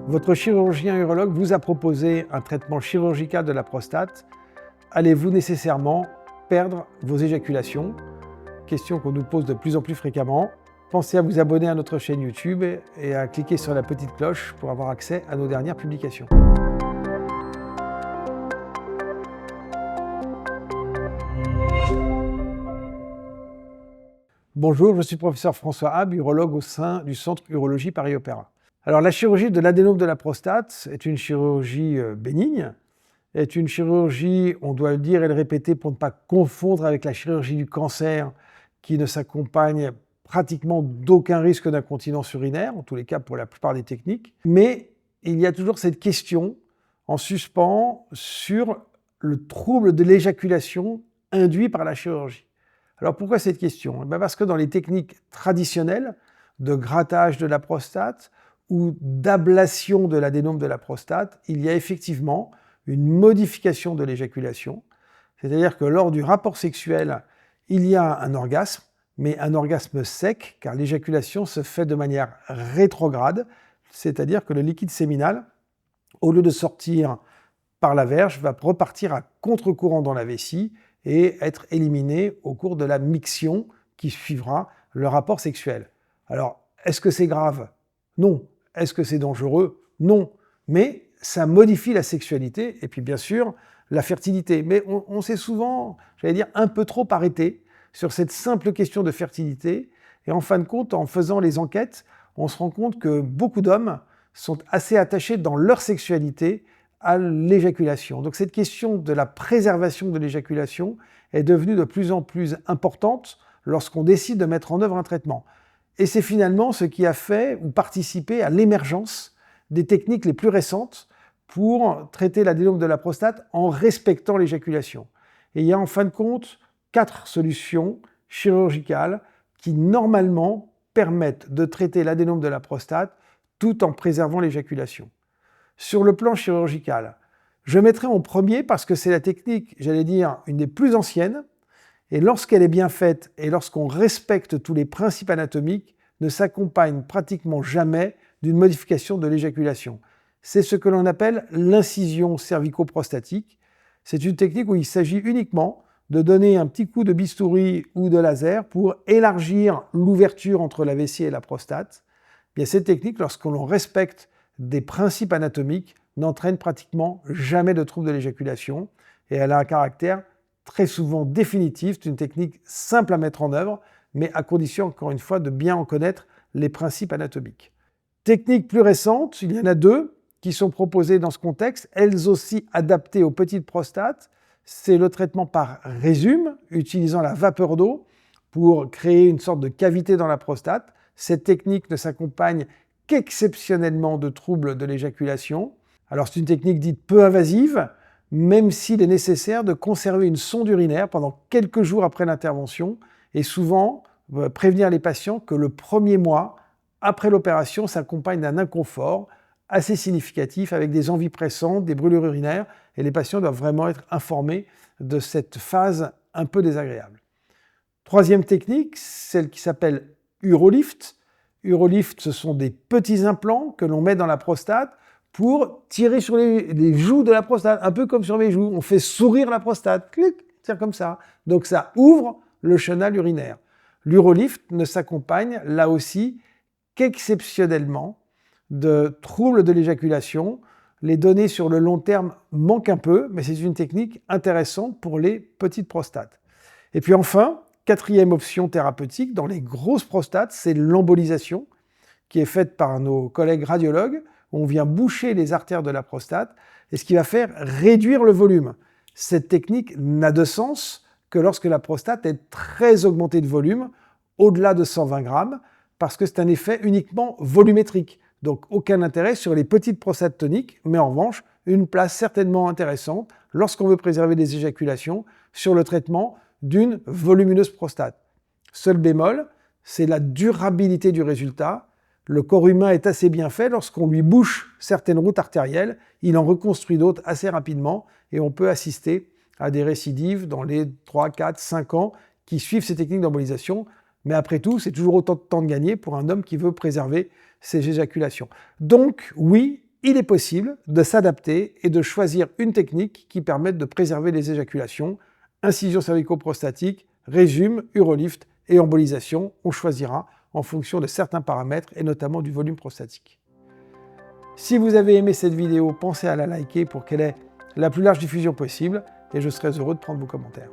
Votre chirurgien urologue vous a proposé un traitement chirurgical de la prostate. Allez-vous nécessairement perdre vos éjaculations? Question qu'on nous pose de plus en plus fréquemment. Pensez à vous abonner à notre chaîne YouTube et à cliquer sur la petite cloche pour avoir accès à nos dernières publications. Bonjour, je suis professeur François Habb, urologue au sein du Centre Urologie Paris-Opéra. Alors la chirurgie de l'adénome de la prostate est une chirurgie bénigne, est une chirurgie, on doit le dire et le répéter pour ne pas confondre avec la chirurgie du cancer qui ne s'accompagne pratiquement d'aucun risque d'incontinence urinaire, en tous les cas pour la plupart des techniques. Mais il y a toujours cette question en suspens sur le trouble de l'éjaculation induit par la chirurgie. Alors pourquoi cette question? Parce que dans les techniques traditionnelles de grattage de la prostate ou d'ablation de l'adénome de la prostate, il y a effectivement une modification de l'éjaculation. C'est-à-dire que lors du rapport sexuel, il y a un orgasme, mais un orgasme sec, car l'éjaculation se fait de manière rétrograde, c'est-à-dire que le liquide séminal, au lieu de sortir par la verge, va repartir à contre-courant dans la vessie et être éliminé au cours de la miction qui suivra le rapport sexuel. Alors, est-ce que c'est grave? Non. Est-ce que c'est dangereux? Non. Mais ça modifie la sexualité et puis bien sûr la fertilité. Mais on s'est souvent, j'allais dire, un peu trop arrêté sur cette simple question de fertilité. Et en fin de compte, en faisant les enquêtes, on se rend compte que beaucoup d'hommes sont assez attachés dans leur sexualité à l'éjaculation. Donc cette question de la préservation de l'éjaculation est devenue de plus en plus importante lorsqu'on décide de mettre en œuvre un traitement. Et c'est finalement ce qui a fait ou participé à l'émergence des techniques les plus récentes pour traiter l'adénome de la prostate en respectant l'éjaculation. Et il y a en fin de compte 4 solutions chirurgicales qui normalement permettent de traiter l'adénome de la prostate tout en préservant l'éjaculation. Sur le plan chirurgical, je mettrai en premier parce que c'est la technique, j'allais dire, une des plus anciennes, et lorsqu'elle est bien faite et lorsqu'on respecte tous les principes anatomiques, ne s'accompagne pratiquement jamais d'une modification de l'éjaculation. C'est ce que l'on appelle l'incision cervico-prostatique. C'est une technique où il s'agit uniquement de donner un petit coup de bistouri ou de laser pour élargir l'ouverture entre la vessie et la prostate. Bien, cette technique, lorsqu'on respecte des principes anatomiques, n'entraîne pratiquement jamais de trouble de l'éjaculation et elle a un caractère très souvent définitif. C'est une technique simple à mettre en œuvre, mais à condition, encore une fois, de bien en connaître les principes anatomiques. Techniques plus récentes, il y en a 2 qui sont proposées dans ce contexte, elles aussi adaptées aux petites prostates. C'est le traitement par résume, utilisant la vapeur d'eau pour créer une sorte de cavité dans la prostate. Cette technique ne s'accompagne qu'exceptionnellement de troubles de l'éjaculation. Alors c'est une technique dite peu invasive, même s'il est nécessaire de conserver une sonde urinaire pendant quelques jours après l'intervention et souvent prévenir les patients que le premier mois après l'opération s'accompagne d'un inconfort assez significatif avec des envies pressantes, des brûlures urinaires et les patients doivent vraiment être informés de cette phase un peu désagréable. Troisième technique, celle qui s'appelle Urolift. Urolift, ce sont des petits implants que l'on met dans la prostate pour tirer sur les joues de la prostate, un peu comme sur mes joues. On fait sourire la prostate, clic, c'est comme ça. Donc ça ouvre le chenal urinaire. L'Urolift ne s'accompagne là aussi qu'exceptionnellement de troubles de l'éjaculation. Les données sur le long terme manquent un peu, mais c'est une technique intéressante pour les petites prostates. Et puis enfin, 4e option thérapeutique dans les grosses prostates, c'est l'embolisation qui est faite par nos collègues radiologues. On vient boucher les artères de la prostate et ce qui va faire réduire le volume. Cette technique n'a de sens que lorsque la prostate est très augmentée de volume, au-delà de 120 grammes, parce que c'est un effet uniquement volumétrique. Donc aucun intérêt sur les petites prostates toniques, mais en revanche, une place certainement intéressante lorsqu'on veut préserver des éjaculations sur le traitement d'une volumineuse prostate. Seul bémol, c'est la durabilité du résultat. Le corps humain est assez bien fait, lorsqu'on lui bouche certaines routes artérielles, il en reconstruit d'autres assez rapidement et on peut assister à des récidives dans les 3, 4, 5 ans qui suivent ces techniques d'embolisation. Mais après tout, c'est toujours autant de temps de gagner pour un homme qui veut préserver ses éjaculations. Donc oui, il est possible de s'adapter et de choisir une technique qui permette de préserver les éjaculations, incision cervico-prostatique, résume, urolift et embolisation. On choisira en fonction de certains paramètres et notamment du volume prostatique. Si vous avez aimé cette vidéo, pensez à la liker pour qu'elle ait la plus large diffusion possible et je serai heureux de prendre vos commentaires.